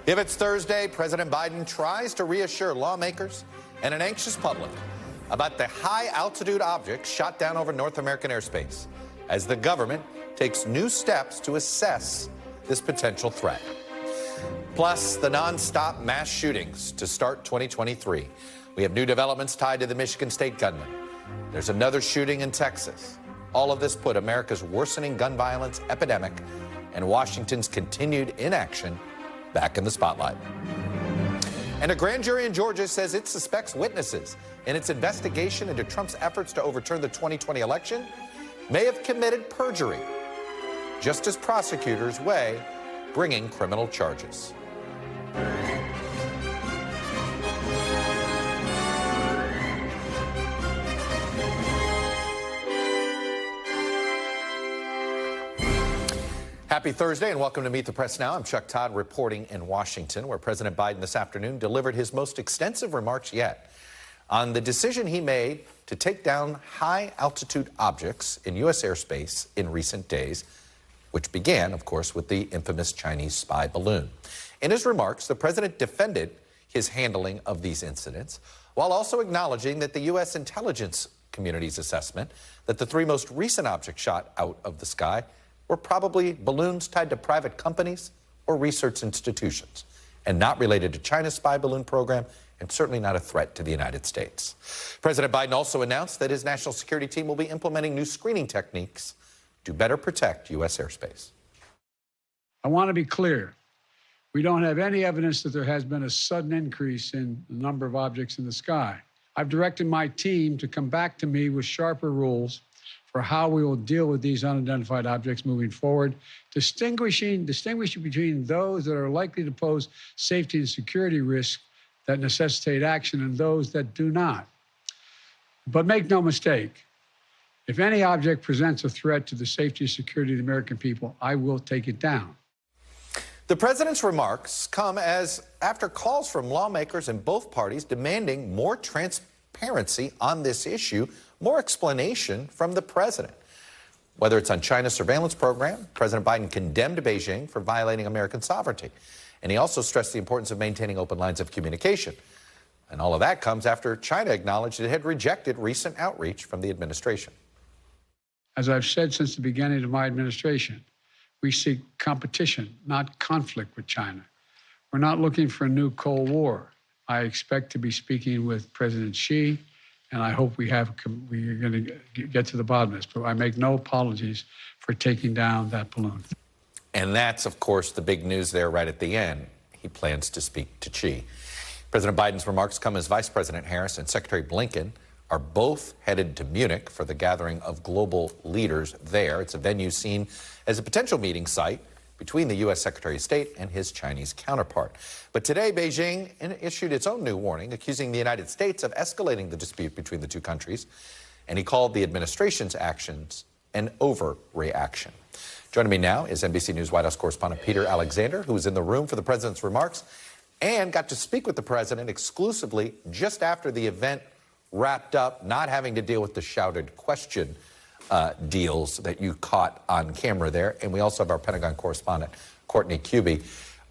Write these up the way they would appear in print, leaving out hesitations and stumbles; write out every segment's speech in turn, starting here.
If it's Thursday, President Biden tries to reassure lawmakers and an anxious public about the high-altitude objects shot down over North American airspace as the government takes new steps to assess this potential threat. Plus, the nonstop mass shootings to start 2023. We have new developments tied to the Michigan State gunman. There's another shooting in Texas. All of this put America's worsening gun violence epidemic and Washington's continued inaction back in the spotlight. And a grand jury in Georgia says it suspects witnesses in its investigation into Trump's efforts to overturn the 2020 election may have committed perjury, just as prosecutors weigh bringing criminal charges. Happy Thursday and welcome to Meet the Press Now. I'm Chuck Todd reporting in Washington, where President Biden this afternoon delivered his most extensive remarks yet on the decision he made to take down high-altitude objects in U.S. airspace in recent days, which began, of course, with the infamous Chinese spy balloon. In his remarks, the president defended his handling of these incidents, while also acknowledging that the U.S. intelligence community's assessment that the three most recent objects shot out of the sky were probably balloons tied to private companies or research institutions, and not related to China's spy balloon program, and certainly not a threat to the United States. President Biden also announced that his national security team will be implementing new screening techniques to better protect U.S. airspace. I want to be clear. We don't have any evidence that there has been a sudden increase in the number of objects in the sky. I've directed my team to come back to me with sharper rules for how we will deal with these unidentified objects moving forward, distinguishing between those that are likely to pose safety and security risks that necessitate action and those that do not. But make no mistake, if any object presents a threat to the safety and security of the American people, I will take it down. The president's remarks come as after calls from lawmakers in both parties demanding more transparency on this issue, more explanation from the president. Whether it's on China's surveillance program, President Biden condemned Beijing for violating American sovereignty. And he also stressed the importance of maintaining open lines of communication. And all of that comes after China acknowledged it had rejected recent outreach from the administration. As I've said since the beginning of my administration, we seek competition, not conflict with China. We're not looking for a new Cold War. I expect to be speaking with President Xi, and I hope we're going to get to the bottom of this. But I make no apologies for taking down that balloon. And that's, of course, the big news there right at the end. He plans to speak to Xi. President Biden's remarks come as Vice President Harris and Secretary Blinken are both headed to Munich for the gathering of global leaders there. It's a venue seen as a potential meeting site between the U.S. Secretary of State and his Chinese counterpart. But today, Beijing issued its own new warning, accusing the United States of escalating the dispute between the two countries, and he called the administration's actions an overreaction. Joining me now is NBC News White House correspondent Peter Alexander, who was in the room for the president's remarks and got to speak with the president exclusively just after the event wrapped up, not having to deal with the shouted question deals that you caught on camera there. And we also have our Pentagon correspondent, Courtney Cubie.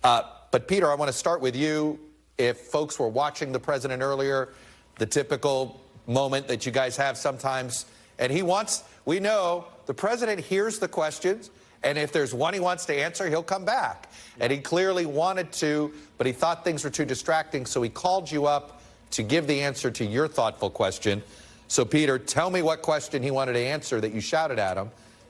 But Peter, I want to start with you. If folks were watching the president earlier, the typical moment that you guys have sometimes, and we know the president hears the questions, and if there's one he wants to answer, he'll come back. And he clearly wanted to, but he thought things were too distracting, so he called you up to give the answer to your thoughtful question. So, Peter, tell me what question he wanted to answer that you shouted at him,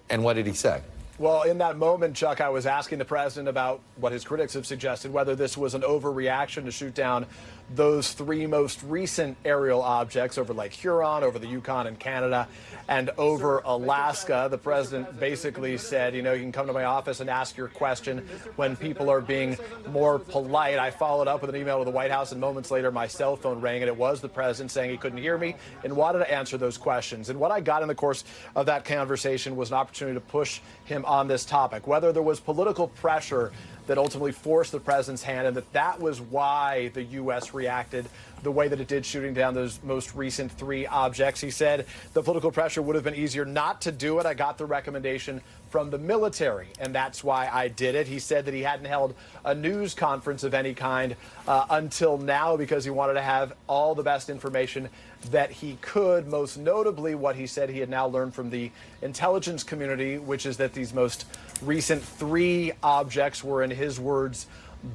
and what did he say? Well, in that moment, Chuck, I was asking the president about what his critics have suggested, whether this was an overreaction to shoot down those three most recent aerial objects over Lake Huron, over the Yukon in Canada, and over Alaska. The president basically said, you can come to my office and ask your question when people are being more polite. I followed up with an email to the White House, and moments later, my cell phone rang, and it was the president saying he couldn't hear me and wanted to answer those questions. And what I got in the course of that conversation was an opportunity to push him on this topic, whether there was political pressure that ultimately forced the president's hand, and that was why the U.S. reacted the way that it did, shooting down those most recent 3 objects. He said the political pressure would have been easier not to do it. I got the recommendation from the military, and that's why I did it. He said that he hadn't held a news conference of any kind until now because he wanted to have all the best information that he could, most notably what he said he had now learned from the intelligence community, which is that these most recent 3 objects were, in his words,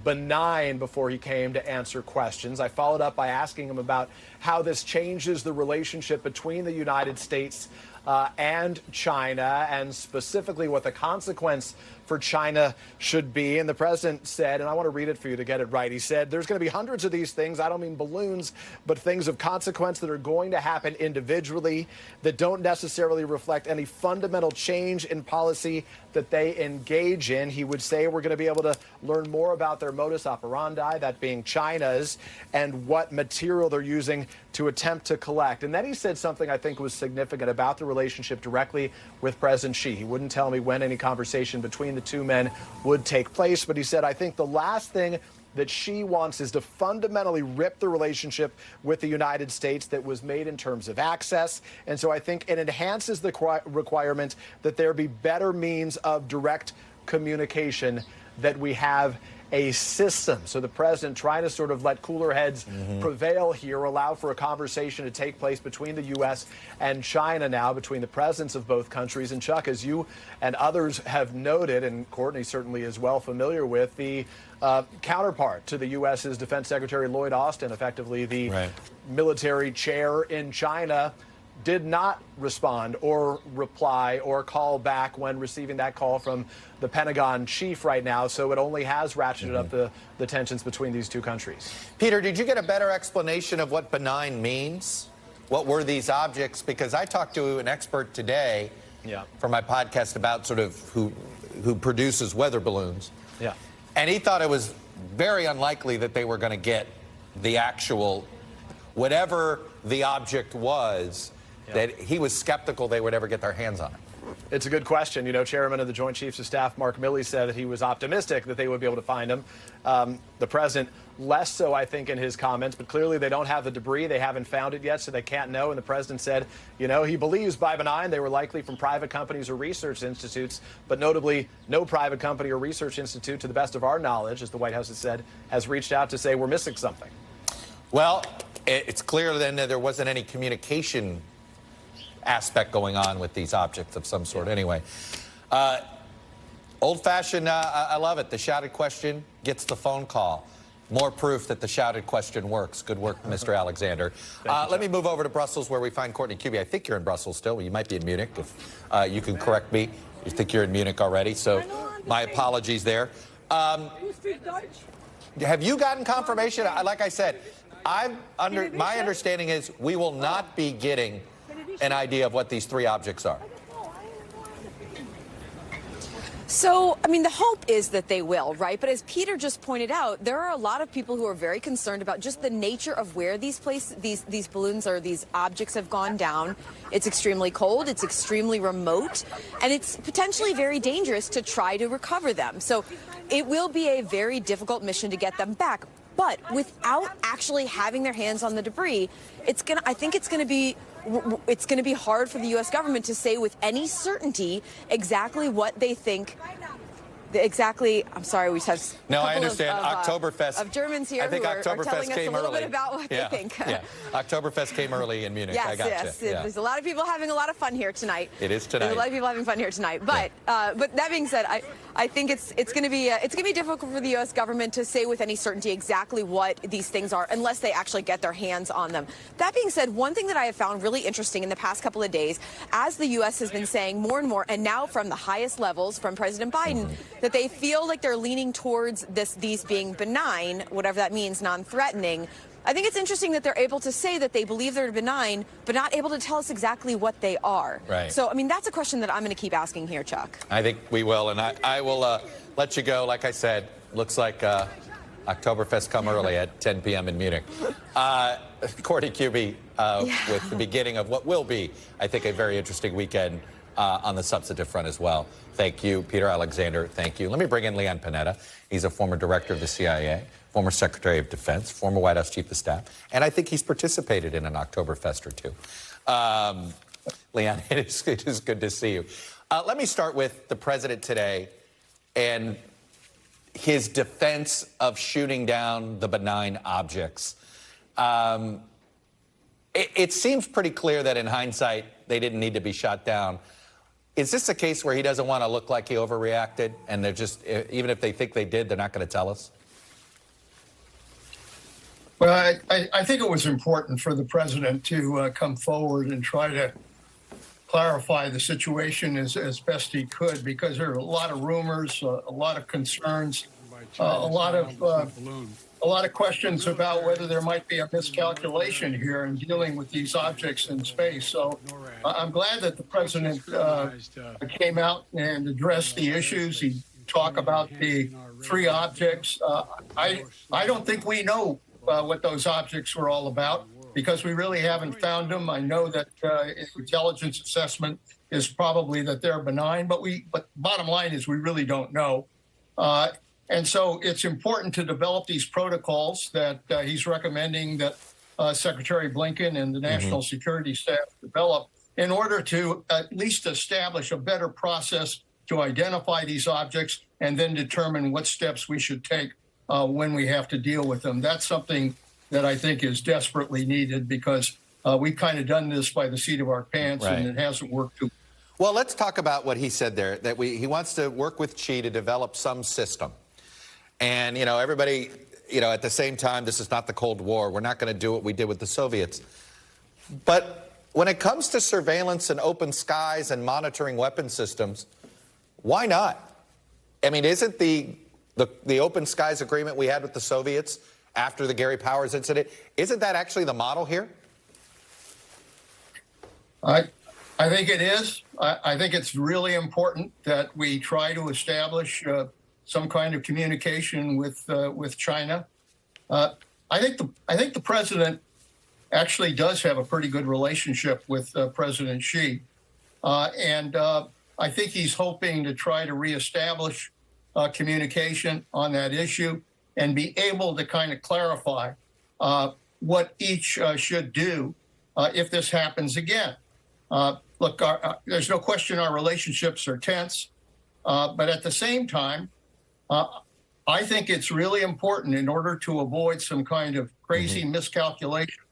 benign before he came to answer questions. I followed up by asking him about how this changes the relationship between the United States and China, and specifically what the consequence for China should be. And the president said, and I want to read it for you to get it right. He said, there's going to be hundreds of these things. I don't mean balloons, but things of consequence that are going to happen individually that don't necessarily reflect any fundamental change in policy that they engage in. He would say we're going to be able to learn more about their modus operandi, that being China's, and what material they're using to attempt to collect. And then he said something I think was significant about the relationship directly with President Xi. He wouldn't tell me when any conversation between the two men would take place, but he said, I think the last thing that Xi wants is to fundamentally rip the relationship with the United States that was made in terms of access. And so I think it enhances the requirement that there be better means of direct communication, that we have a system. So the president trying to sort of let cooler heads prevail here, allow for a conversation to take place between the U.S. and China now, between the presidents of both countries. And Chuck, as you and others have noted, and Courtney certainly is well familiar with, the counterpart to the U.S.'s Defense Secretary Lloyd Austin, effectively the military chair in China, did not respond or reply or call back when receiving that call from the Pentagon chief right now. So it only has ratcheted up the tensions between these two countries. Peter, did you get a better explanation of what benign means? What were these objects? Because I talked to an expert today for my podcast about sort of who produces weather balloons. Yeah. And he thought it was very unlikely that they were going to get the actual, whatever the object was, that he was skeptical they would ever get their hands on it. It's a good question. You know, Chairman of the Joint Chiefs of Staff, Mark Milley, said that he was optimistic that they would be able to find him. The president, less so, I think, in his comments, but clearly they don't have the debris. They haven't found it yet, so they can't know. And the president said, you know, he believes by benign they were likely from private companies or research institutes, but notably no private company or research institute, to the best of our knowledge, as the White House has said, has reached out to say we're missing something. Well, it's clear then that there wasn't any communication aspect going on with these objects of some sort. Anyway, old-fashioned, I love it. The shouted question gets the phone call. More proof that the shouted question works. Good work, Mr. Alexander. Let me move over to Brussels, where we find Courtney Kuby. I think you're in Brussels still. Well, you might be in Munich. If you can correct me. You think you're in Munich already, so my apologies there. Have you gotten confirmation? Like I said, my understanding is we will not be getting an idea of what these 3 objects are. So, I mean, the hope is that they will, right? But as Peter just pointed out, there are a lot of people who are very concerned about just the nature of where these balloons or these objects have gone down. It's extremely cold, it's extremely remote, and it's potentially very dangerous to try to recover them. So it will be a very difficult mission to get them back. But without actually having their hands on the debris, I think it's going to be hard for the U.S. government to say with any certainty exactly what they think. I'm sorry, we have I understand. Oktoberfest of Germans here. I think who are Oktoberfest telling came us a little early. bit about what they think. Oktoberfest came early in Munich. I gotcha. There's a lot of people having a lot of fun here tonight. It is tonight. There's a lot of people having fun here tonight. But that being said, I think it's going to be difficult for the U.S. government to say with any certainty exactly what these things are unless they actually get their hands on them. That being said, one thing that I have found really interesting in the past couple of days, as the U.S. has been saying more and more, and now from the highest levels from President Biden, that they feel like they're leaning towards these being benign, whatever that means, non-threatening. I think it's interesting that they're able to say that they believe they're benign, but not able to tell us exactly what they are. Right. So, I mean, that's a question that I'm going to keep asking here, Chuck. I think we will, and I will let you go. Like I said, looks like Oktoberfest come early at 10 p.m. in Munich. Courtney Kuby with the beginning of what will be, I think, a very interesting weekend on the substantive front as well. Thank you, Peter Alexander. Thank you. Let me bring in Leon Panetta. He's a former director of the CIA, former Secretary of Defense, former White House Chief of Staff, and I think he's participated in an Oktoberfest or two. Leon, it is good to see you. Let me start with the president today and his defense of shooting down the benign objects. It seems pretty clear that in hindsight, they didn't need to be shot down. Is this a case where he doesn't want to look like he overreacted and they're just, even if they think they did, they're not going to tell us? Well, I think it was important for the president to come forward and try to clarify the situation as best he could, because there are a lot of rumors, a lot of concerns, a lot of questions about whether there might be a miscalculation here in dealing with these objects in space. So I'm glad that the president came out and addressed the issues. He talked about the three objects. I don't think we know what those objects were all about, because we really haven't found them. I know that intelligence assessment is probably that they're benign, but bottom line is we really don't know. And so it's important to develop these protocols that he's recommending that Secretary Blinken and the national security staff develop in order to at least establish a better process to identify these objects and then determine what steps we should take when we have to deal with them. That's something that I think is desperately needed, because we've kind of done this by the seat of our pants, and it hasn't worked too well. Let's talk about what he said there, that he wants to work with Xi to develop some system. And, you know, everybody, you know, at the same time, this is not the Cold War. We're not going to do what we did with the Soviets. But when it comes to surveillance and open skies and monitoring weapon systems, why not? I mean, isn't the open skies agreement we had with the Soviets after the Gary Powers incident, isn't that actually the model here? I think it is. I think it's really important that we try to establish some kind of communication with China. I think the president actually does have a pretty good relationship with President Xi, and I think he's hoping to try to reestablish communication on that issue and be able to kind of clarify what each should do if this happens again. Look, there's no question our relationships are tense, but at the same time, I think it's really important, in order to avoid some kind of crazy miscalculation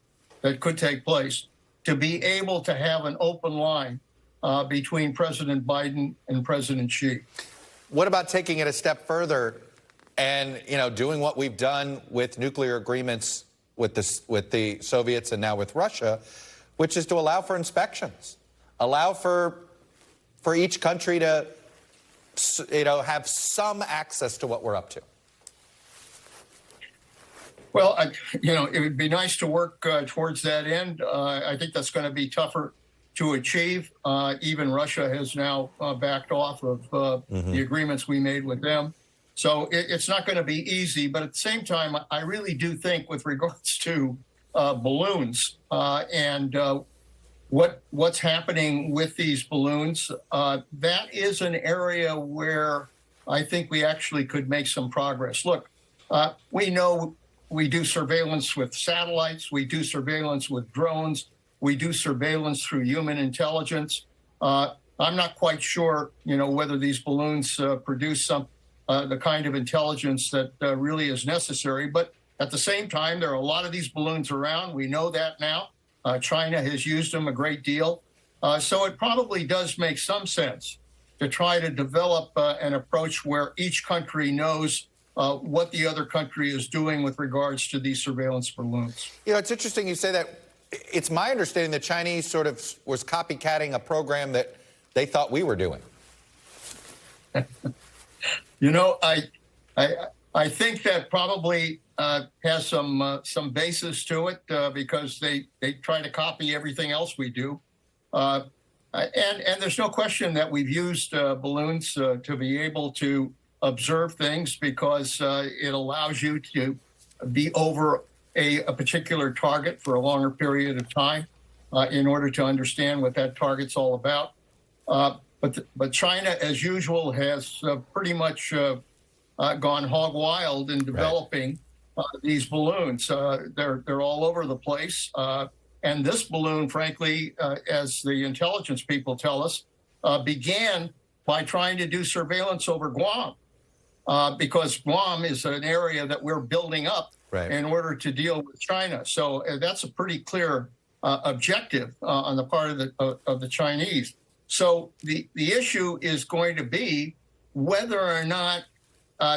that could take place, to be able to have an open line between President Biden and President Xi. What about taking it a step further and, you know, doing what we've done with nuclear agreements with the Soviets and now with Russia, which is to allow for inspections, allow for each country to, you know, have some access to what we're up to? Well, you know, it would be nice to work towards that end. I think that's going to be tougher to achieve. Even Russia has now backed off of the agreements we made with them. So it's not going to be easy. But at the same time, I really do think, with regards to balloons and what's happening with these balloons, that is an area where I think we actually could make some progress. Look, we know we do surveillance with satellites, we do surveillance with drones, we do surveillance through human intelligence. I'm not quite sure, you know, whether these balloons produce the kind of intelligence that really is necessary. But at the same time, there are a lot of these balloons around. We know that now. China has used them a great deal. So it probably does make some sense to try to develop an approach where each country knows what the other country is doing with regards to these surveillance balloons. You know, it's interesting you say that. It's my understanding the Chinese sort of was copycatting a program that they thought we were doing. You know, I think that probably has some basis to it, because they try to copy everything else we do. And there's no question that we've used balloons to be able to observe things, because it allows you to be over a particular target for a longer period of time in order to understand what that target's all about. But China, as usual, has pretty much gone hog wild in developing these balloons. They're all over the place. And this balloon, frankly, as the intelligence people tell us, began by trying to do surveillance over Guam, because Guam is an area that we're building up in order to deal with China. So that's a pretty clear objective on the part of the Chinese. So the issue is going to be whether or not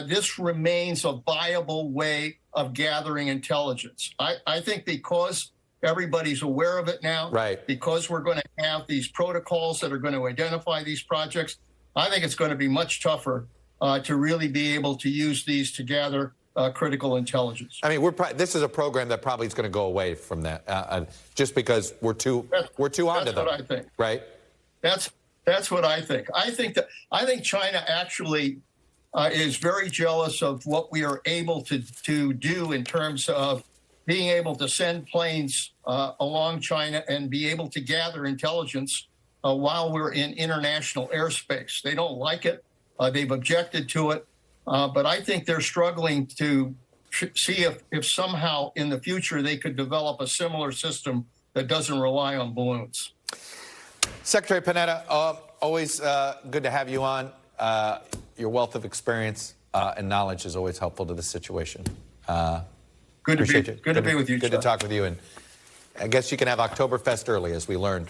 this remains a viable way of gathering intelligence. I think because everybody's aware of it now, because we're going to have these protocols that are going to identify these projects, I think it's going to be much tougher to really be able to use these to gather critical intelligence. I mean, this is a program that probably is going to go away from that, just because we're too onto them. That's what I think. Right. That's what I think. I think China actually is very jealous of what we are able to do in terms of being able to send planes along China and be able to gather intelligence while we're in international airspace. They don't like it. They've objected to it. But I think they're struggling to see if somehow in the future they could develop a similar system that doesn't rely on balloons. Secretary Panetta, always good to have you on. Your wealth of experience and knowledge is always helpful to the situation. Good to be with you. Good to talk with you. And I guess you can have Oktoberfest early, as we learned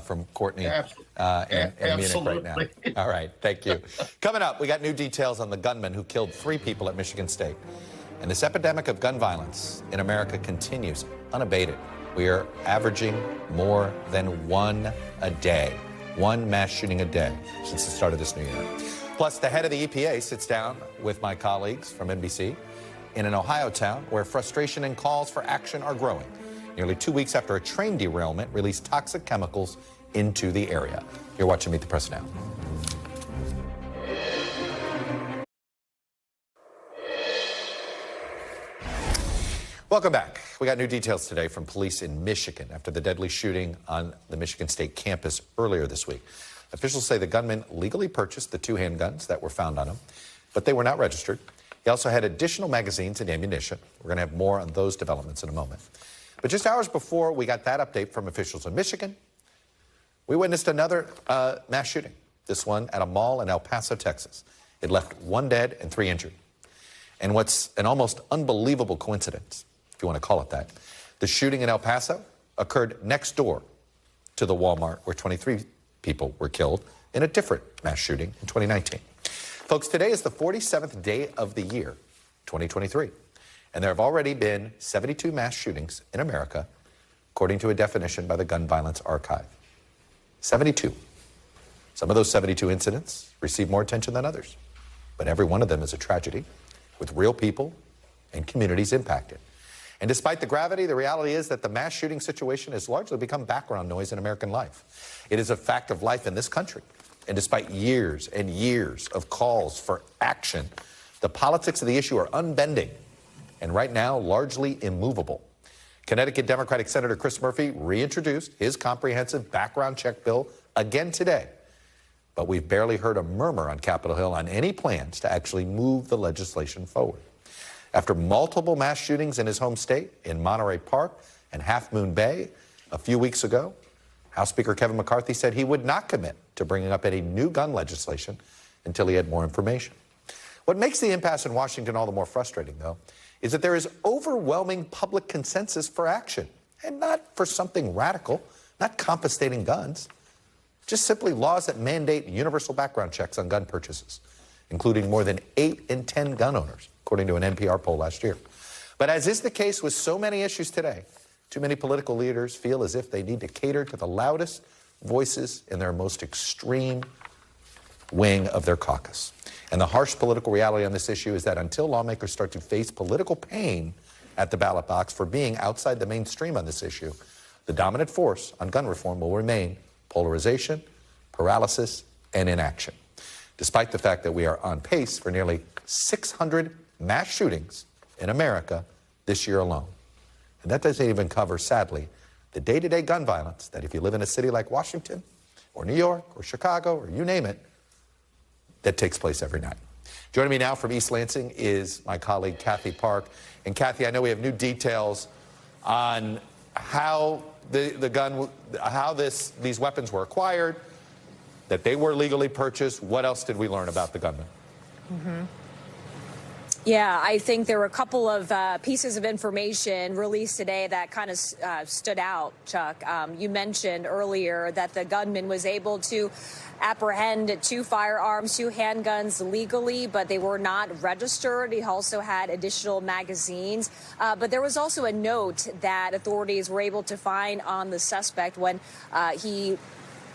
from Courtney in Munich right now. All right, thank you. Coming up, we got new details on the gunman who killed 3 people at Michigan State. And this epidemic of gun violence in America continues unabated. We are averaging more than 1 a day, 1 mass shooting a day since the start of this new year. Plus, the head of the EPA sits down with my colleagues from NBC in an Ohio town where frustration and calls for action are growing, nearly 2 weeks after a train derailment released toxic chemicals into the area. You're watching Meet the Press Now. Welcome back. We got new details today from police in Michigan after the deadly shooting on the Michigan State campus earlier this week. Officials say the gunman legally purchased the 2 handguns that were found on him, but they were not registered. He also had additional magazines and ammunition. We're going to have more on those developments in a moment. But just hours before we got that update from officials in Michigan, we witnessed another mass shooting, this one at a mall in El Paso, Texas. It left 1 dead and 3 injured. And what's an almost unbelievable coincidence, if you want to call it that, the shooting in El Paso occurred next door to the Walmart where 23 people were killed in a different mass shooting in 2019. Folks, today is the 47th day of the year, 2023, and there have already been 72 mass shootings in America, according to a definition by the Gun Violence Archive. 72. Some of those 72 incidents receive more attention than others, but every one of them is a tragedy with real people and communities impacted. And despite the gravity, the reality is that the mass shooting situation has largely become background noise in American life. It is a fact of life in this country. And despite years and years of calls for action, the politics of the issue are unbending and right now largely immovable. Connecticut Democratic Senator Chris Murphy reintroduced his comprehensive background check bill again today. But we've barely heard a murmur on Capitol Hill on any plans to actually move the legislation forward. After multiple mass shootings in his home state, in Monterey Park and Half Moon Bay a few weeks ago, House Speaker Kevin McCarthy said he would not commit to bringing up any new gun legislation until he had more information. What makes the impasse in Washington all the more frustrating, though, is that there is overwhelming public consensus for action, and not for something radical, not confiscating guns, just simply laws that mandate universal background checks on gun purchases, including more than 8 in 10 gun owners, according to an NPR poll last year. But as is the case with so many issues today, too many political leaders feel as if they need to cater to the loudest voices in their most extreme wing of their caucus. And the harsh political reality on this issue is that until lawmakers start to face political pain at the ballot box for being outside the mainstream on this issue, the dominant force on gun reform will remain polarization, paralysis, and inaction. Despite the fact that we are on pace for nearly 600 mass shootings in America this year alone. And that doesn't even cover, sadly, the day-to-day gun violence that if you live in a city like Washington or New York or Chicago or you name it, that takes place every night. Joining me now from East Lansing is my colleague Kathy Park. And Kathy, I know we have new details on how these weapons were acquired, that they were legally purchased. What else did we learn about the gunman? Yeah, I think there were a couple of pieces of information released today that kind of stood out, Chuck. You mentioned earlier that the gunman was able to apprehend 2 firearms, 2 handguns legally, but they were not registered. He also had additional magazines. But there was also a note that authorities were able to find on the suspect when he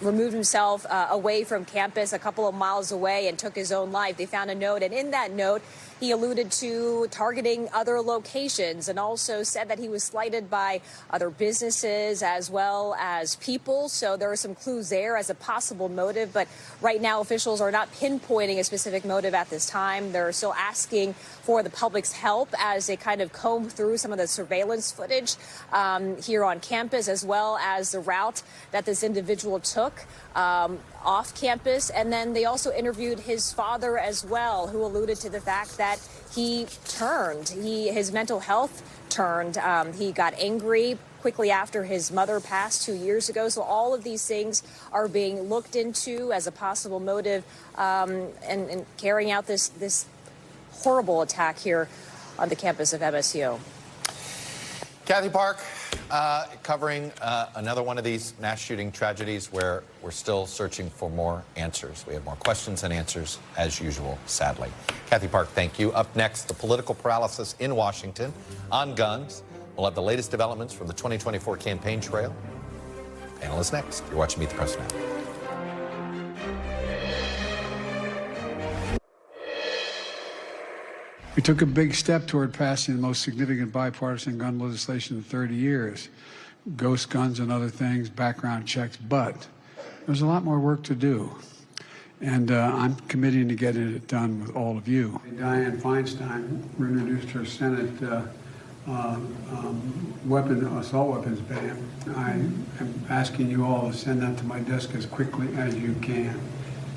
removed himself away from campus a couple of miles away and took his own life. They found a note, and in that note, he alluded to targeting other locations and also said that he was slighted by other businesses as well as people. So there are some clues there as a possible motive. But right now, officials are not pinpointing a specific motive at this time. They're still asking for the public's help as they kind of comb through some of the surveillance footage here on campus, as well as the route that this individual took off campus. And then they also interviewed his father as well, who alluded to the fact that he turned. His mental health turned. He got angry quickly after his mother passed 2 years ago. So all of these things are being looked into as a possible motive and carrying out this horrible attack here on the campus of MSU. Kathy Park, covering another one of these mass shooting tragedies where we're still searching for more answers. We have more questions than answers, as usual, sadly. Kathy Park, thank you. Up next, the political paralysis in Washington on guns. We'll have the latest developments from the 2024 campaign trail. Panel is next. You're watching Meet the President. We took a big step toward passing the most significant bipartisan gun legislation in 30 years. Ghost guns and other things, background checks, but there's a lot more work to do. And I'm committing to getting it done with all of you. Dianne Feinstein introduced her Senate assault weapons ban. I am asking you all to send that to my desk as quickly as you can.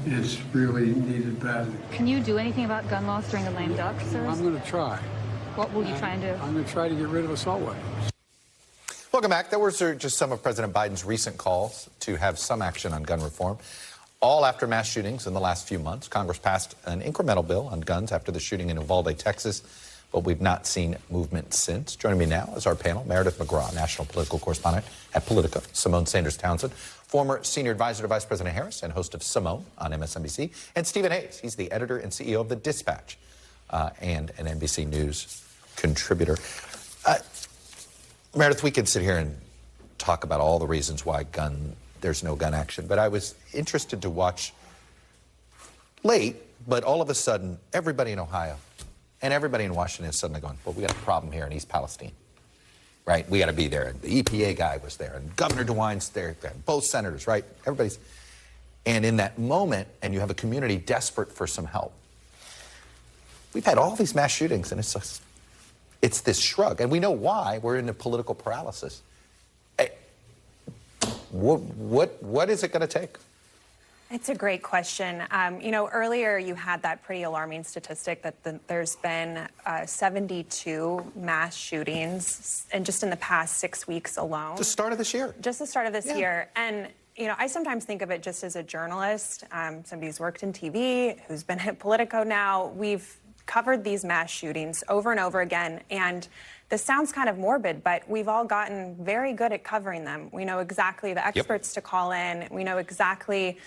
It's really needed badly. Can you do anything about gun laws during the lame duck, sir? I'm going to try. What will you try and do? I'm going to try to get rid of assault weapons. Welcome back. That was just some of President Biden's recent calls to have some action on gun reform. All after mass shootings in the last few months. Congress passed an incremental bill on guns after the shooting in Uvalde, Texas, but we've not seen movement since. Joining me now is our panel, Meredith McGraw, national political correspondent at Politico, Simone Sanders-Townsend, former senior advisor to Vice President Harris and host of Simone on MSNBC, and Stephen Hayes. He's the editor and CEO of The Dispatch and an NBC News contributor. Meredith, we could sit here and talk about all the reasons why there's no gun action, but I was interested to watch late, but all of a sudden, everybody in Ohio and everybody in Washington is suddenly going, well, we got a problem here in East Palestine. Right, we got to be there. And the EPA guy was there, and Governor DeWine's there, both senators, right? Everybody's. And in that moment, and you have a community desperate for some help. We've had all these mass shootings, and it's this shrug, and we know why. We're in a political paralysis. What is it going to take? It's a great question. You know, earlier you had that pretty alarming statistic that there's been 72 mass shootings and just in the past 6 weeks alone. The start of this year. Just the start of this year. And, you know, I sometimes think of it just as a journalist, somebody who's worked in TV, who's been at Politico now. We've covered these mass shootings over and over again. And this sounds kind of morbid, but we've all gotten very good at covering them. We know exactly the experts to call in. We know exactly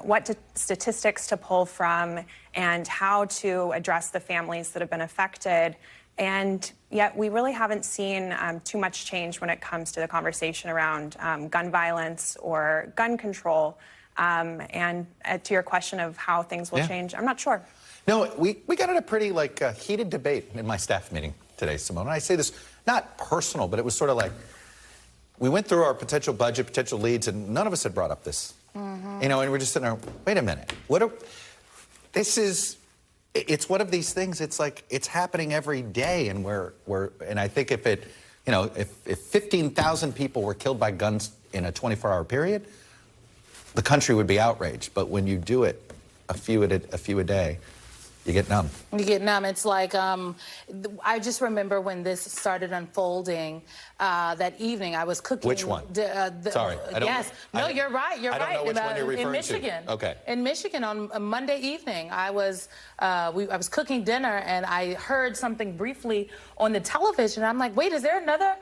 what statistics to pull from and how to address the families that have been affected. And yet we really haven't seen too much change when it comes to the conversation around gun violence or gun control. And to your question of how things will change, I'm not sure. No, we got in a pretty heated debate in my staff meeting today, Simone. And I say this not personal, but it was sort of like we went through our potential budget, potential leads, and none of us had brought up this. You know, and we're just sitting there, wait a minute. It's one of these things, it's like it's happening every day, and and I think if 15,000 people were killed by guns in a 24-hour period, the country would be outraged. But when you do it a few a day, you get numb. You get numb. It's like, I just remember when this started unfolding that evening, I was cooking. Which one? Sorry. Yes. No, you're right. You're right. I don't know which one you're referring in Michigan. to. Okay. In Michigan on a Monday evening, I was cooking dinner and I heard something briefly on the television. I'm like, wait, is there another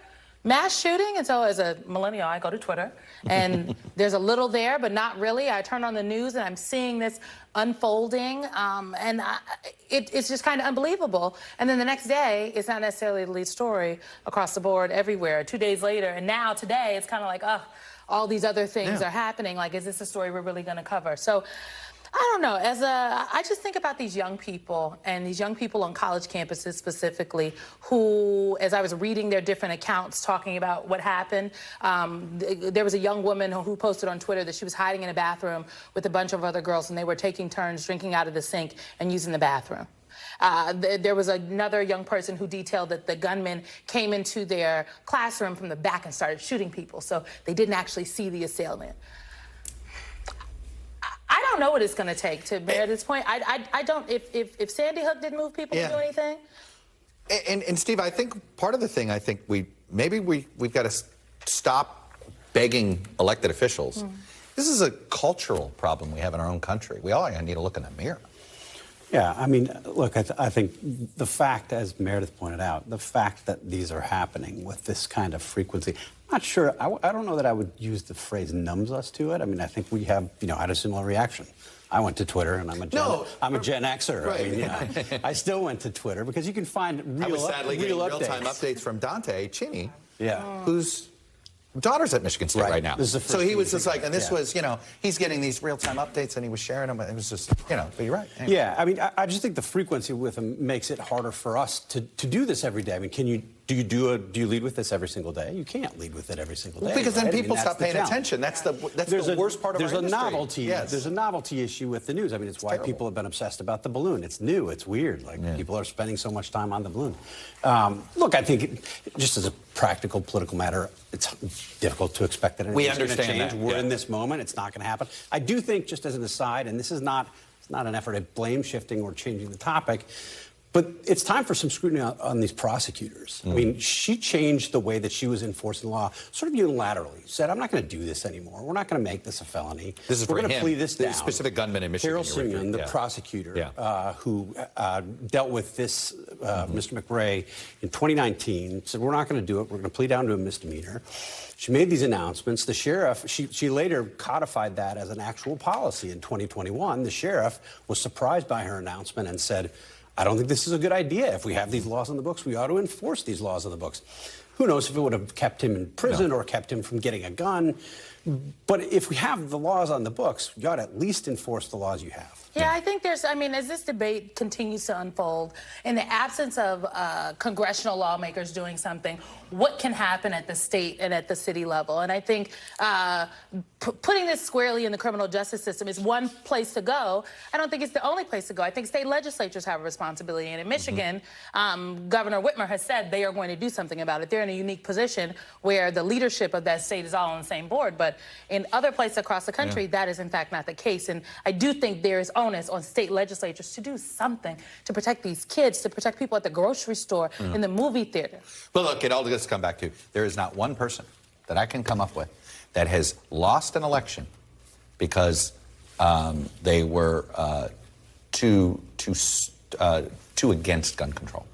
mass shooting? And so as a millennial, I go to Twitter, and there's a little there, but not really. I turn on the news, and I'm seeing this unfolding, and it's just kind of unbelievable. And then the next day, it's not necessarily the lead story across the board everywhere. 2 days later, and now today, it's kind of like, oh, all these other things are happening. Like, is this a story we're really going to cover? So I don't know. I just think about these young people, and these young people on college campuses specifically, who, as I was reading their different accounts talking about what happened, there was a young woman who posted on Twitter that she was hiding in a bathroom with a bunch of other girls, and they were taking turns drinking out of the sink and using the bathroom. There was another young person who detailed that the gunman came into their classroom from the back and started shooting people, so they didn't actually see the assailant. I don't know what it's going to take to bear this point. I don't. If Sandy Hook didn't move people to do anything. And Steve, I think part of the thing, I think we've got to stop begging elected officials. This is a cultural problem we have in our own country. We all need to look in the mirror. Yeah, I mean, look, I think the fact, as Meredith pointed out, the fact that these are happening with this kind of frequency, I'm not sure, I don't know that I would use the phrase numbs us to it. I mean, I think we have, had a similar reaction. I went to Twitter, and I'm a Gen Xer. Right. I mean, I still went to Twitter because you can find real updates. I was sadly getting real-time updates from Dante Cheney, yeah, whose daughter's at Michigan State right now. So he was just like, and this was, he's getting these real-time updates, and he was sharing them. It was just, but you're right. Anyway. Yeah, I mean, I just think the frequency with them makes it harder for us to do this every day. I mean, do you lead with this every single day? You can't lead with it every single day. Well, because then people stop paying attention. That's the worst part of our industry. There's a novelty issue with the news. I mean, it's why people have been obsessed about the balloon. It's new. It's weird. Like, people are spending so much time on the balloon. Look, I think just as a practical political matter, it's difficult to expect that anything's going to change. We're in this moment. It's not going to happen. I do think, just as an aside, and this is not an effort at blame shifting or changing the topic, but it's time for some scrutiny on these prosecutors. I mean, she changed the way that she was enforcing the law, sort of unilaterally. Said, I'm not going to do this anymore. We're not going to make this a felony. We're going to plea this down. The specific gunman in Michigan. Carol Simeon, the prosecutor, who dealt with this, Mr. McRae, in 2019, said, we're not going to do it. We're going to plea down to a misdemeanor. She made these announcements. The sheriff, she later codified that as an actual policy in 2021. The sheriff was surprised by her announcement and said, I don't think this is a good idea. If we have these laws on the books, we ought to enforce these laws on the books. Who knows if it would have kept him in prison or kept him from getting a gun. But if we have the laws on the books, you ought to at least enforce the laws you have. Yeah, I think as this debate continues to unfold, in the absence of congressional lawmakers doing something, what can happen at the state and at the city level? And I think putting this squarely in the criminal justice system is one place to go. I don't think it's the only place to go. I think state legislatures have a responsibility. And in Michigan, Governor Whitmer has said they are going to do something about it. They're in a unique position where the leadership of that state is all on the same board. But in other places across the country, that is in fact not the case. And I do think there is onus on state legislatures to do something to protect these kids, to protect people at the grocery store, in the movie theater. Well, look, it all does come back to, there is not one person that I can come up with that has lost an election because they were too against gun control,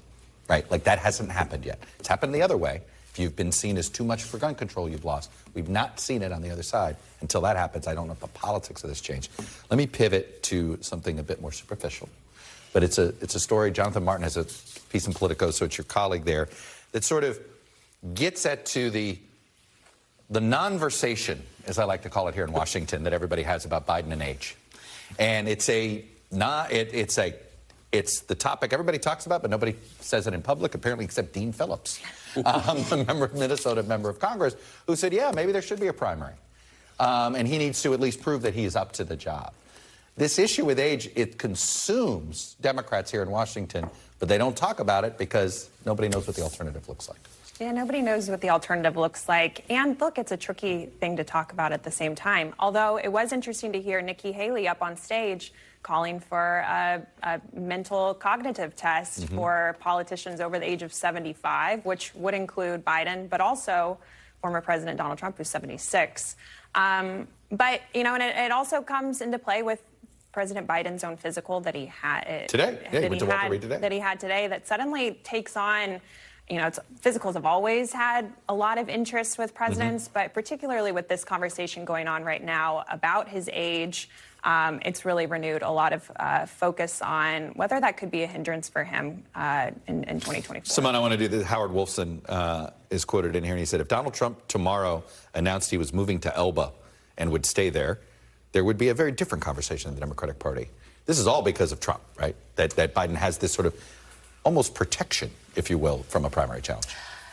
right? Like, that hasn't happened yet. It's happened the other way. If you've been seen as too much for gun control, you've lost. We've not seen it on the other side. Until that happens, I don't know if the politics of this change. Let me pivot to something a bit more superficial. But it's a story. Jonathan Martin has a piece in Politico, so it's your colleague there, that sort of gets at to the nonversation, as I like to call it here in Washington, that everybody has about Biden and age. And it's the topic everybody talks about, but nobody says it in public, apparently, except Dean Phillips, a member of Minnesota, member of Congress, who said, yeah, maybe there should be a primary. And he needs to at least prove that he is up to the job. This issue with age, it consumes Democrats here in Washington, but they don't talk about it because nobody knows what the alternative looks like. Yeah, nobody knows what the alternative looks like. And look, it's a tricky thing to talk about at the same time. Although it was interesting to hear Nikki Haley up on stage calling for a mental cognitive test for politicians over the age of 75, which would include Biden, but also former President Donald Trump, who's 76. But, you know, and it also comes into play with President Biden's own physical that he had today. Yeah, he went to Walter Reed today. That he had today, that suddenly takes on, you know, physicals have always had a lot of interest with presidents, but particularly with this conversation going on right now about his age, it's really renewed a lot of focus on whether that could be a hindrance for him in 2024. Simone, I want to do this. Howard Wolfson is quoted in here, and he said, if Donald Trump tomorrow announced he was moving to Elba and would stay there, there would be a very different conversation in the Democratic Party. This is all because of Trump, right? That Biden has this sort of almost protection, if you will, from a primary challenge.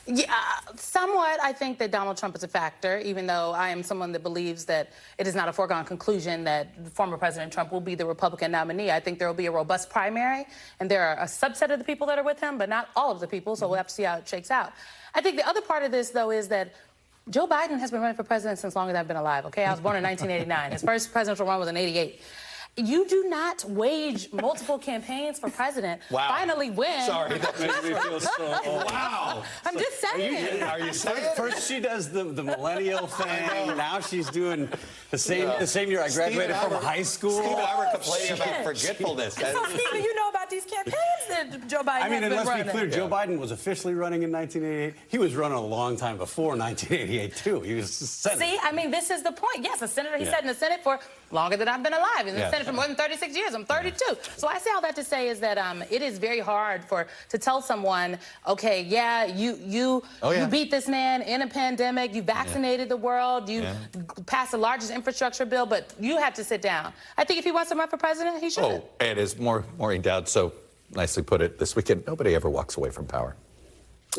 Yeah, somewhat. I think that Donald Trump is a factor, even though I am someone that believes that it is not a foregone conclusion that former President Trump will be the Republican nominee. I think there will be a robust primary, and there are a subset of the people that are with him, but not all of the people, so we'll have to see how it shakes out. I think the other part of this, though, is that Joe Biden has been running for president since longer than I've been alive, okay? I was born in 1989. His first presidential run was in 88. You do not wage multiple campaigns for president, finally win. Sorry, that makes me feel so old. Wow. I'm just saying. Are you saying? First she does the millennial thing. Now she's doing the same year I graduated from high school. Steve and I were complaining about forgetfulness. So, Stephen, you know about these campaigns that Joe Biden has been running. Let's be clear, Joe Biden was officially running in 1988. He was running a long time before 1988, too. He was senator. See, I mean, this is the point. Yes, a senator, he sat in the Senate for longer than I've been alive. In the Senate for more than 36 years. I'm 32. So I say all that to say is that it is very hard to tell someone, okay, you beat this man in a pandemic, you vaccinated the world, you passed the largest infrastructure bill, but you have to sit down. I think if he wants to run for president, he should. Oh, and as Maureen Dowd so nicely put it this weekend, nobody ever walks away from power.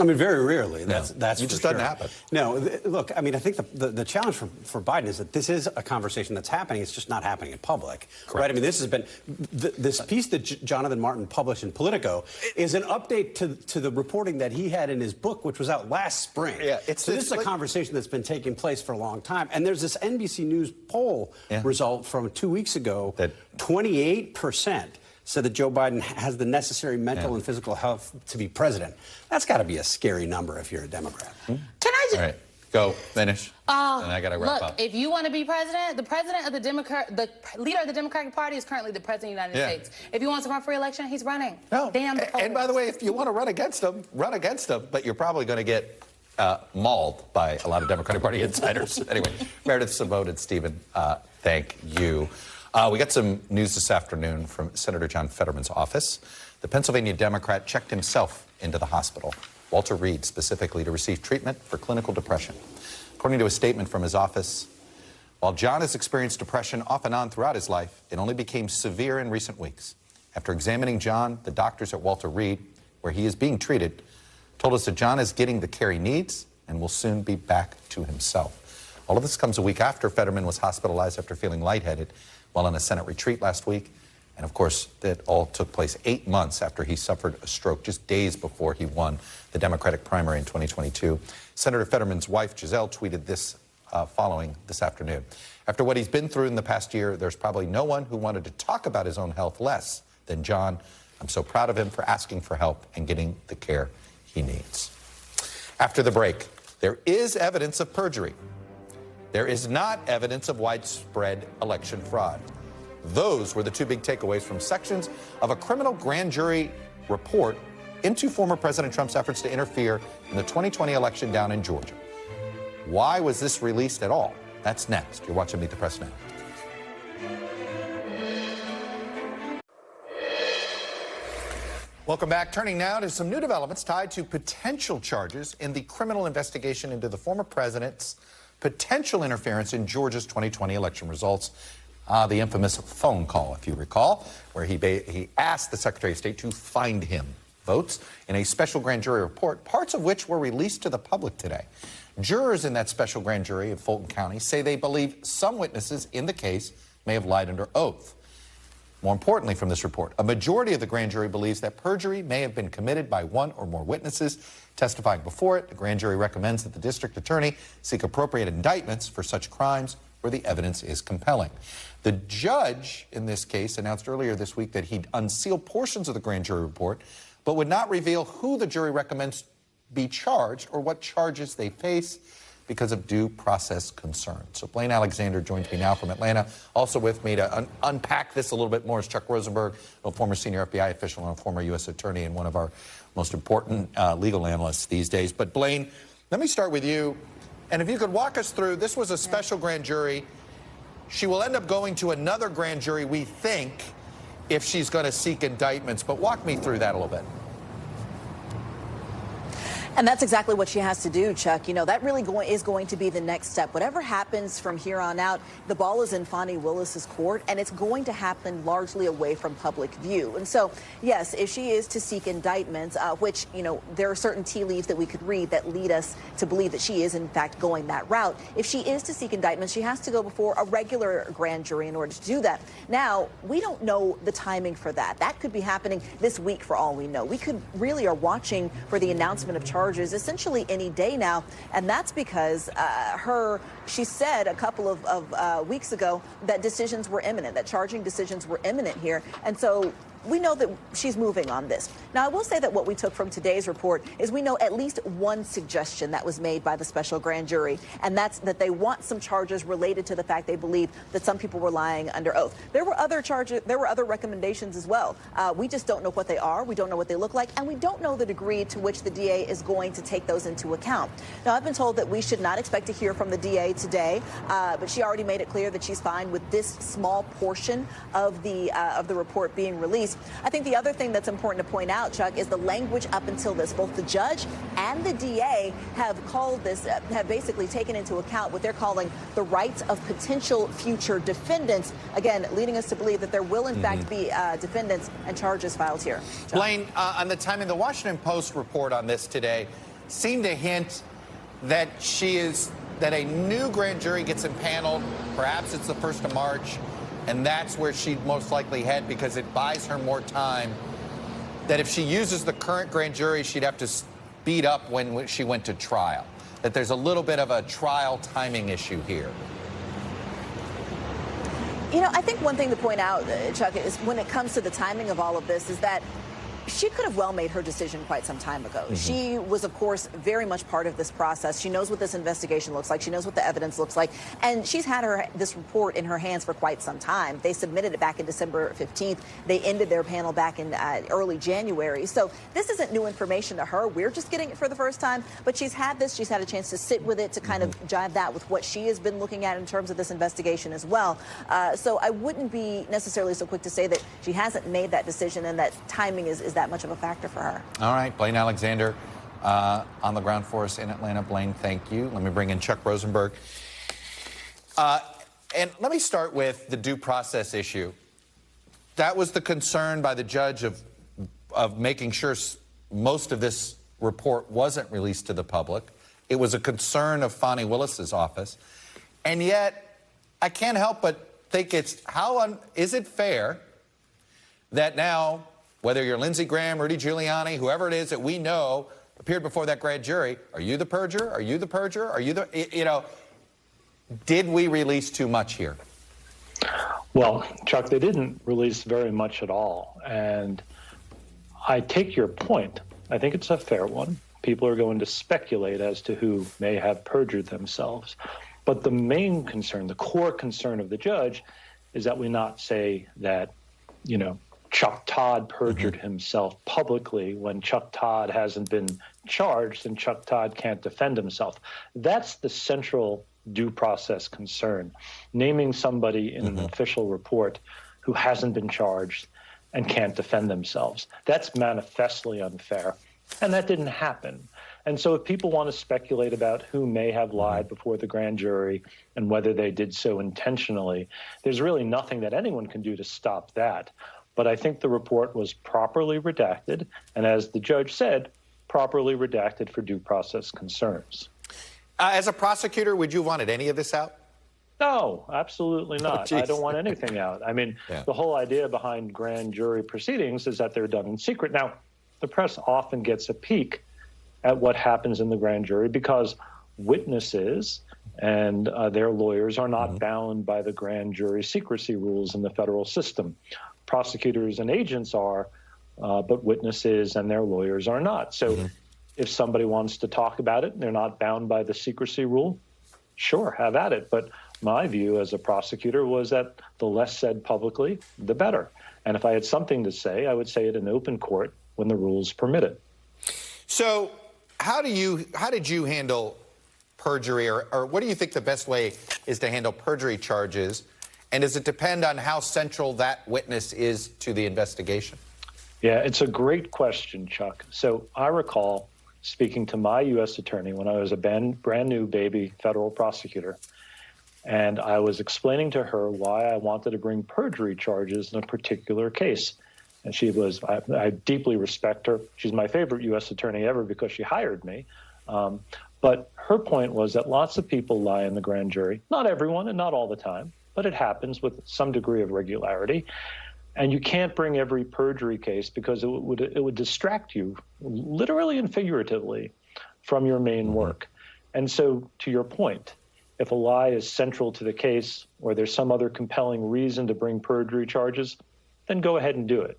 I mean, very rarely. That's it just doesn't happen. No, look, I mean, I think the challenge for Biden is that this is a conversation that's happening. It's just not happening in public, right? I mean, this has been this piece that Jonathan Martin published in Politico is an update to the reporting that he had in his book, which was out last spring. Yeah, so this is a conversation that's been taking place for a long time. And there's this NBC News poll result from 2 weeks ago that 28% said that Joe Biden has the necessary mental and physical health to be president. That's got to be a scary number if you're a Democrat. Can I just... All right, go, finish. And I got to wrap up. Look, if you want to be president, the leader of the Democratic Party is currently the president of the United States. If he wants to run for re-election, he's running. No. Damn the polls. And by the way, if you want to run against him, but you're probably going to get mauled by a lot of Democratic Party insiders. Anyway, Meredith, Simone, and Stephen, thank you. We got some news this afternoon from Senator John Fetterman's office. The Pennsylvania Democrat checked himself into the hospital, Walter Reed specifically, to receive treatment for clinical depression. According to a statement from his office, while John has experienced depression off and on throughout his life, it only became severe in recent weeks. After examining John, the doctors at Walter Reed, where he is being treated, told us that John is getting the care he needs and will soon be back to himself. All of this comes a week after Fetterman was hospitalized after feeling lightheaded while in a Senate retreat last week. And of course, that all took place 8 months after he suffered a stroke, just days before he won the Democratic primary in 2022. Senator Fetterman's wife, Giselle, tweeted this following this afternoon. After what he's been through in the past year, there's probably no one who wanted to talk about his own health less than John. I'm so proud of him for asking for help and getting the care he needs. After the break, there is evidence of perjury. There is not evidence of widespread election fraud. Those were the two big takeaways from sections of a criminal grand jury report into former President Trump's efforts to interfere in the 2020 election down in Georgia. Why was this released at all? That's next. You're watching Meet the Press Now. Welcome back. Turning now to some new developments tied to potential charges in the criminal investigation into the former president's potential interference in Georgia's 2020 election results. The infamous phone call, if you recall, where he asked the Secretary of State to find him votes in a special grand jury report, parts of which were released to the public today. Jurors in that special grand jury of Fulton County say they believe some witnesses in the case may have lied under oath. More importantly from this report, a majority of the grand jury believes that perjury may have been committed by one or more witnesses testifying before it. The grand jury recommends that the district attorney seek appropriate indictments for such crimes where the evidence is compelling. The judge in this case announced earlier this week that he'd unseal portions of the grand jury report, but would not reveal who the jury recommends be charged or what charges they face because of due process concerns. So Blaine Alexander joins me now from Atlanta. Also with me to unpack this a little bit more is Chuck Rosenberg, a former senior FBI official and a former U.S. attorney and one of our most important legal analysts these days. But Blaine, let me start with you. And if you could walk us through, this was a special grand jury. She will end up going to another grand jury, we think, if she's going to seek indictments. But walk me through that a little bit. And that's exactly what she has to do, Chuck. You know, that really is going to be the next step. Whatever happens from here on out, the ball is in Fani Willis's court, and it's going to happen largely away from public view. And so, yes, if she is to seek indictments, which, you know, there are certain tea leaves that we could read that lead us to believe that she is, in fact, going that route. If she is to seek indictments, she has to go before a regular grand jury in order to do that. Now, we don't know the timing for that. That could be happening this week for all we know. We could really are watching for the announcement of charges essentially any day now, and that's because she said a couple of weeks ago that decisions were imminent, that charging decisions were imminent here, and so we know that she's moving on this. Now, I will say that what we took from today's report is we know at least one suggestion that was made by the special grand jury, and that's that they want some charges related to the fact they believe that some people were lying under oath. There were other charges, there were other recommendations as well. We just don't know what they are, we don't know what they look like, and we don't know the degree to which the DA is going to take those into account. Now, I've been told that we should not expect to hear from the DA today, but she already made it clear that she's fine with this small portion of the report being released. I think the other thing that's important to point out, Chuck, is the language up until this. Both the judge and the DA have called this, have basically taken into account what they're calling the rights of potential future defendants, again, leading us to believe that there will, in fact, be defendants and charges filed here. Chuck? Blaine, on the timing, the Washington Post report on this today seemed to hint that that a new grand jury gets impaneled. Perhaps it's the 1st of March. And that's where she'd most likely head because it buys her more time. That if she uses the current grand jury, she'd have to speed up when she went to trial. That there's a little bit of a trial timing issue here. You know, I think one thing to point out, Chuck, is when it comes to the timing of all of this is that she could have well made her decision quite some time ago. She was, of course, very much part of this process. She knows what this investigation looks like. She knows what the evidence looks like. And she's had this report in her hands for quite some time. They submitted it back in December 15th. They ended their panel back in early January. So this isn't new information to her. We're just getting it for the first time. But she's had this. She's had a chance to sit with it, to kind of jive that with what she has been looking at in terms of this investigation as well. So I wouldn't be necessarily so quick to say that she hasn't made that decision and that timing is that much of a factor for her. All right, Blaine Alexander on the ground for us in Atlanta. Blaine, thank you. Let me bring in Chuck Rosenberg. And let me start with the due process issue. That was the concern by the judge of making sure most of this report wasn't released to the public. It was a concern of Fani Willis's office. And yet, I can't help but think is it fair that now, whether you're Lindsey Graham, Rudy Giuliani, whoever it is that we know appeared before that grand jury, are you the perjurer? Are you the perjurer? Are you the, you know, did we release too much here? Well, Chuck, they didn't release very much at all. And I take your point. I think it's a fair one. People are going to speculate as to who may have perjured themselves. But the main concern, the core concern of the judge, is that we not say that, you know, Chuck Todd perjured himself publicly when Chuck Todd hasn't been charged and Chuck Todd can't defend himself. That's the central due process concern, naming somebody in an official report who hasn't been charged and can't defend themselves. That's manifestly unfair, and that didn't happen. And so if people want to speculate about who may have lied before the grand jury and whether they did so intentionally, there's really nothing that anyone can do to stop that. But I think the report was properly redacted, and as the judge said, properly redacted for due process concerns. As a prosecutor, would you have wanted any of this out? No, absolutely not. I don't want anything out. I mean, the whole idea behind grand jury proceedings is that they're done in secret. Now, the press often gets a peek at what happens in the grand jury because witnesses and their lawyers are not bound by the grand jury secrecy rules in the federal system. Prosecutors and agents are, but witnesses and their lawyers are not. So if somebody wants to talk about it and they're not bound by the secrecy rule, sure, have at it. But my view as a prosecutor was that the less said publicly, the better. And if I had something to say, I would say it in open court when the rules permit it. So how did you handle perjury, or what do you think the best way is to handle perjury charges? And does it depend on how central that witness is to the investigation? Yeah, it's a great question, Chuck. So I recall speaking to my U.S. attorney when I was a brand new baby federal prosecutor, and I was explaining to her why I wanted to bring perjury charges in a particular case. And she was, I deeply respect her. She's my favorite U.S. attorney ever because she hired me. But her point was that lots of people lie in the grand jury. Not everyone and not all the time, but it happens with some degree of regularity. And you can't bring every perjury case because it would distract you, literally and figuratively, from your main work. And so, to your point, if a lie is central to the case or there's some other compelling reason to bring perjury charges, then go ahead and do it.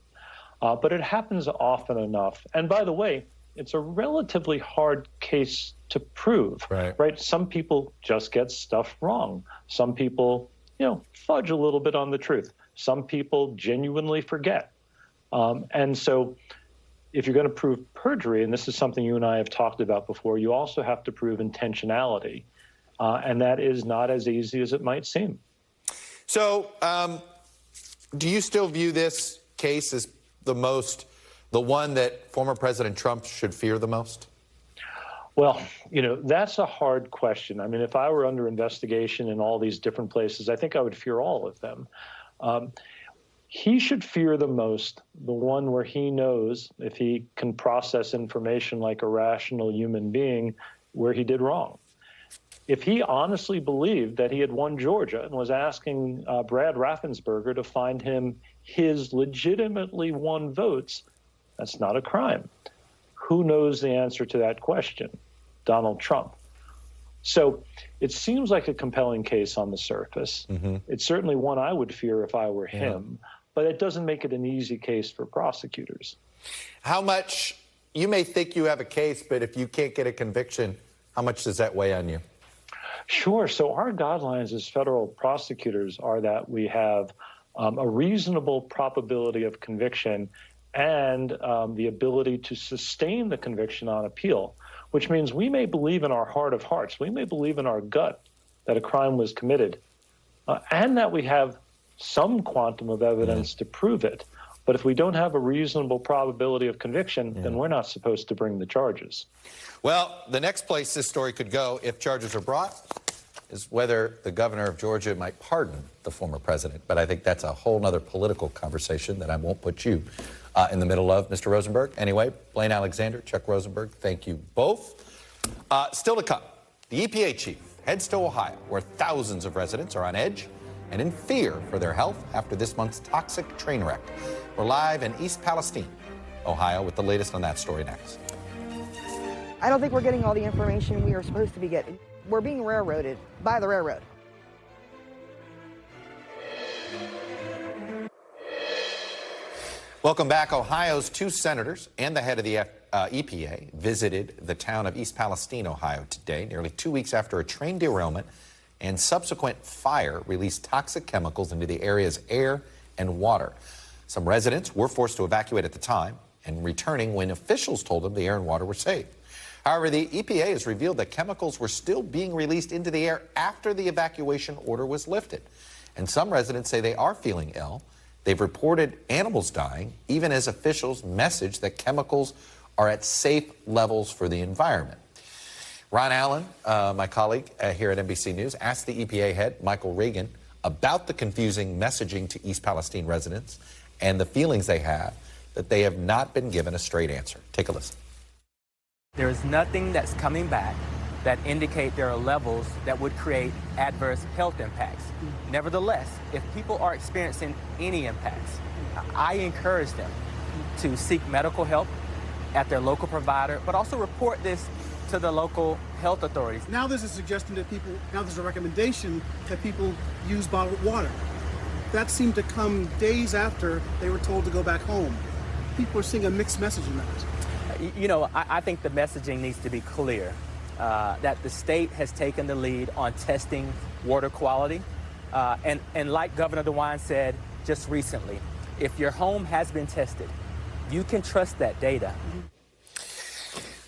But it happens often enough. And by the way, it's a relatively hard case to prove, right? Some people just get stuff wrong. Some people, fudge a little bit on the truth. Some people genuinely forget. And so if you're going to prove perjury, and this is something you and I have talked about before, you also have to prove intentionality. And that is not as easy as it might seem. So do you still view this case as the one that former President Trump should fear the most? Well, that's a hard question. I mean, if I were under investigation in all these different places, I think I would fear all of them. He should fear the most the one where he knows if he can process information like a rational human being where he did wrong. If he honestly believed that he had won Georgia and was asking Brad Raffensperger to find him his legitimately won votes, that's not a crime. Who knows the answer to that question? Donald Trump. So it seems like a compelling case on the surface. It's certainly one I would fear if I were him, but it doesn't make it an easy case for prosecutors. How much, you may think you have a case, but if you can't get a conviction, how much does that weigh on you? Sure. So our guidelines as federal prosecutors are that we have a reasonable probability of conviction and the ability to sustain the conviction on appeal, which means we may believe in our heart of hearts, we may believe in our gut that a crime was committed, and that we have some quantum of evidence to prove it. But if we don't have a reasonable probability of conviction, then we're not supposed to bring the charges. Well, the next place this story could go if charges are brought is whether the governor of Georgia might pardon the former president. But I think that's a whole other political conversation that I won't put you in the middle of, Mr. Rosenberg. Anyway, Blaine Alexander, Chuck Rosenberg, thank you both. Still to come, the EPA chief heads to Ohio, where thousands of residents are on edge and in fear for their health after this month's toxic train wreck. We're live in East Palestine, Ohio, with the latest on that story next. I don't think we're getting all the information we are supposed to be getting. We're being railroaded by the railroad. Welcome back. Ohio's two senators and the head of the EPA visited the town of East Palestine, Ohio today, nearly 2 weeks after a train derailment and subsequent fire released toxic chemicals into the area's air and water. Some residents were forced to evacuate at the time and returning when officials told them the air and water were safe. However, the EPA has revealed that chemicals were still being released into the air after the evacuation order was lifted. And some residents say they are feeling ill. They've reported animals dying, even as officials message that chemicals are at safe levels for the environment. Ron Allen, my colleague here at NBC News, asked the EPA head, Michael Regan, about the confusing messaging to East Palestine residents and the feelings they have that they have not been given a straight answer. Take a listen. There is nothing that's coming back that indicate there are levels that would create adverse health impacts. Nevertheless, if people are experiencing any impacts, I encourage them to seek medical help at their local provider, but also report this to the local health authorities. Now there's a suggestion that there's a recommendation that people use bottled water. That seemed to come days after they were told to go back home. People are seeing a mixed message in that. You know, I think the messaging needs to be clear, that the state has taken the lead on testing water quality. And like Governor DeWine said just recently, if your home has been tested, you can trust that data.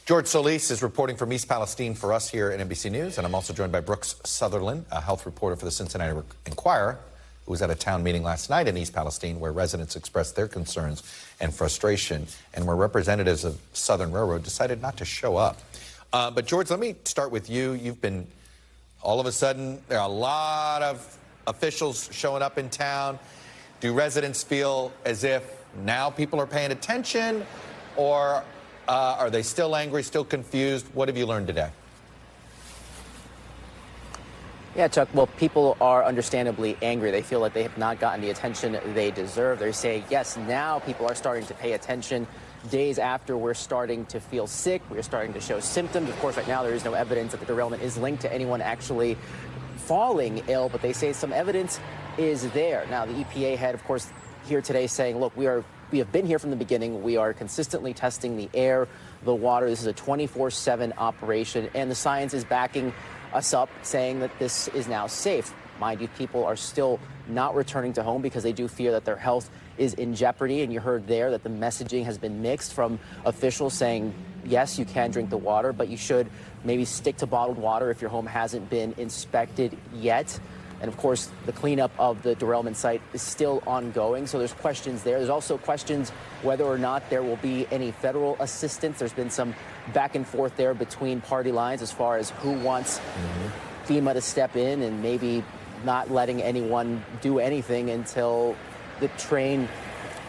George Solis is reporting from East Palestine for us here at NBC News, and I'm also joined by Brooks Sutherland, a health reporter for the Cincinnati Enquirer, who was at a town meeting last night in East Palestine where residents expressed their concerns and frustration, and where representatives of Southern Railroad decided not to show up. But George, let me start with you. You've been, all of a sudden, there are a lot of officials showing up in town. Do residents feel as if now people are paying attention, or are they still angry, still confused? What have you learned today? Yeah, Chuck, well, people are understandably angry. They feel like they have not gotten the attention they deserve. They're saying, yes, now people are starting to pay attention. Days after we're starting to feel sick, we're starting to show symptoms. Of course, right now there is no evidence that the derailment is linked to anyone actually falling ill, but they say some evidence is there. Now, the EPA head, of course, here today saying, look, we have been here from the beginning. We are consistently testing the air, the water. This is a 24/7 operation, and the science is backing us up, saying that this is now safe. Mind you, people are still not returning to home because they do fear that their health is in jeopardy. And you heard there that the messaging has been mixed from officials saying, yes, you can drink the water, but you should maybe stick to bottled water if your home hasn't been inspected yet. And of course, the cleanup of the derailment site is still ongoing. So there's questions there. There's also questions whether or not there will be any federal assistance. There's been some back and forth there between party lines as far as who wants FEMA to step in and maybe not letting anyone do anything until the train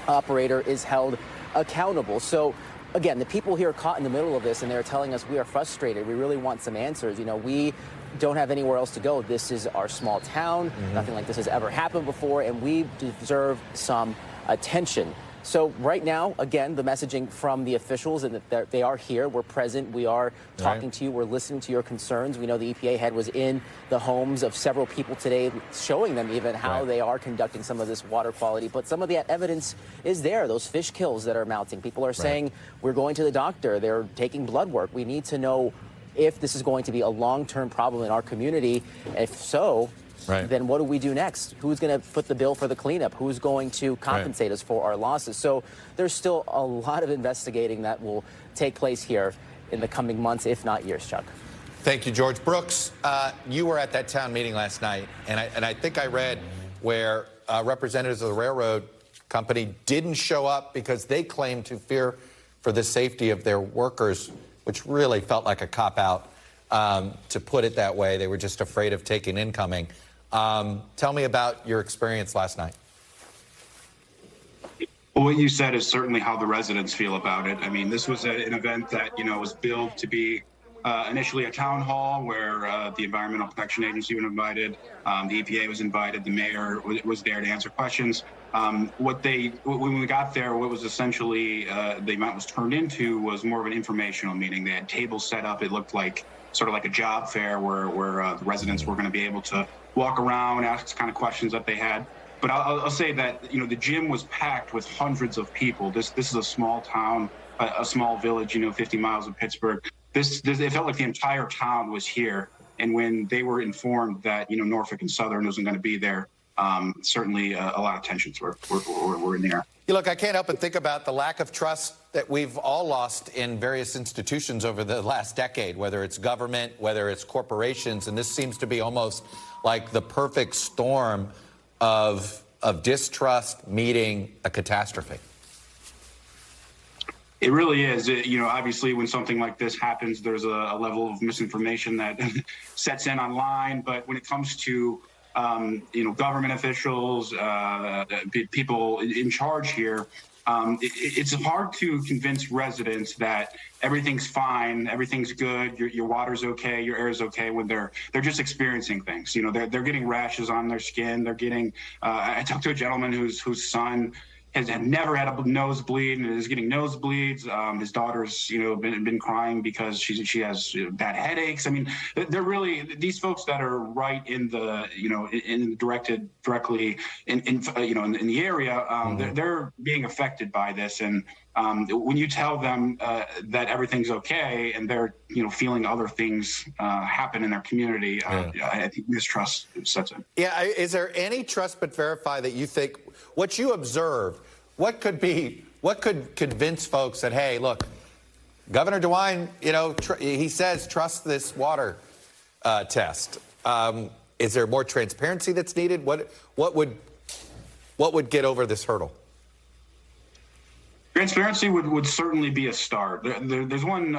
operator is held accountable. So again, the people here are caught in the middle of this, and they're telling us we are frustrated. We really want some answers. You know, we don't have anywhere else to go. This is our small town. Nothing like this has ever happened before, and we deserve some attention. So right now, again, the messaging from the officials and that they are here. We're present. We are talking to you. We're listening to your concerns. We know the EPA head was in the homes of several people today, showing them even how they are conducting some of this water quality. But some of the evidence is there, those fish kills that are mounting. People are saying, we're going to the doctor. They're taking blood work. We need to know if this is going to be a long-term problem in our community. If so, then what do we do next? Who's going to foot the bill for the cleanup? Who's going to compensate us for our losses? So there's still a lot of investigating that will take place here in the coming months, if not years, Chuck. Thank you, George. Brooks, you were at that town meeting last night, and I think I read where representatives of the railroad company didn't show up because they claimed to fear for the safety of their workers, which really felt like a cop-out, to put it that way. They were just afraid of taking incoming. Tell me about your experience last night. Well, what you said is certainly how the residents feel about it. I mean, this was an event that, was billed to be initially a town hall where the Environmental Protection Agency was invited, the EPA was invited, the mayor was there to answer questions. When we got there, what was essentially the event was turned into was more of an informational meeting. They had tables set up. It looked like sort of like a job fair where the residents were going to be able to walk around, ask kind of questions that they had. But I'll say that, the gym was packed with hundreds of people. This is a small town, a small village, 50 miles of Pittsburgh. It felt like the entire town was here. And when they were informed that, Norfolk and Southern wasn't going to be there, certainly a lot of tensions were in the air. Look, I can't help but think about the lack of trust that we've all lost in various institutions over the last decade, whether it's government, whether it's corporations, and this seems to be almost like the perfect storm of distrust meeting a catastrophe. It really is. Obviously, when something like this happens, there's a level of misinformation that sets in online. But when it comes to, government officials, people in charge here, It's hard to convince residents that everything's fine, everything's good, your water's okay, your air's okay when they're just experiencing things. You know, they're getting rashes on their skin. They're getting. I talked to a gentleman whose son had never had a nosebleed and is getting nosebleeds. His daughter's, been crying because she has bad headaches. I mean, they're really these folks that are right in the, directly in the area. They're being affected by this, and when you tell them that everything's okay and they're feeling other things happen in their community, I think mistrust sets in. Yeah, is there any trust but verify that you think what you observed? What could convince folks that, hey, look, Governor DeWine, he says trust this water test. Is there more transparency that's needed? What would get over this hurdle? Transparency would certainly be a start. There's one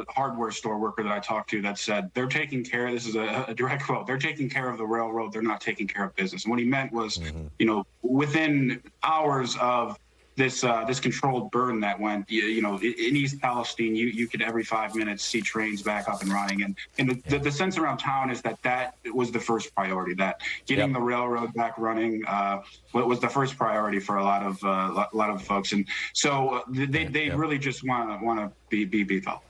hardware store worker that I talked to that said they're taking care, this is a direct quote, they're taking care of the railroad, they're not taking care of business. And what he meant was, within hours of this controlled burn that went, in East Palestine, you could every 5 minutes see trains back up and running. And the sense around town is that was the first priority, that getting the railroad back running was the first priority for a lot of folks. And so they really just want to be felt.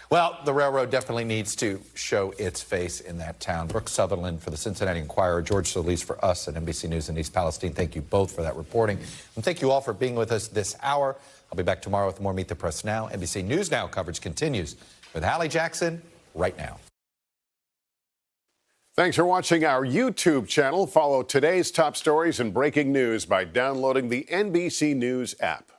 Well, the railroad definitely needs to show its face in that town. Brooke Sutherland for the Cincinnati Enquirer, George Solis for us at NBC News in East Palestine. Thank you both for that reporting. And thank you all for being with us this hour. I'll be back tomorrow with more Meet the Press Now. NBC News Now coverage continues with Hallie Jackson right now. Thanks for watching our YouTube channel. Follow today's top stories and breaking news by downloading the NBC News app.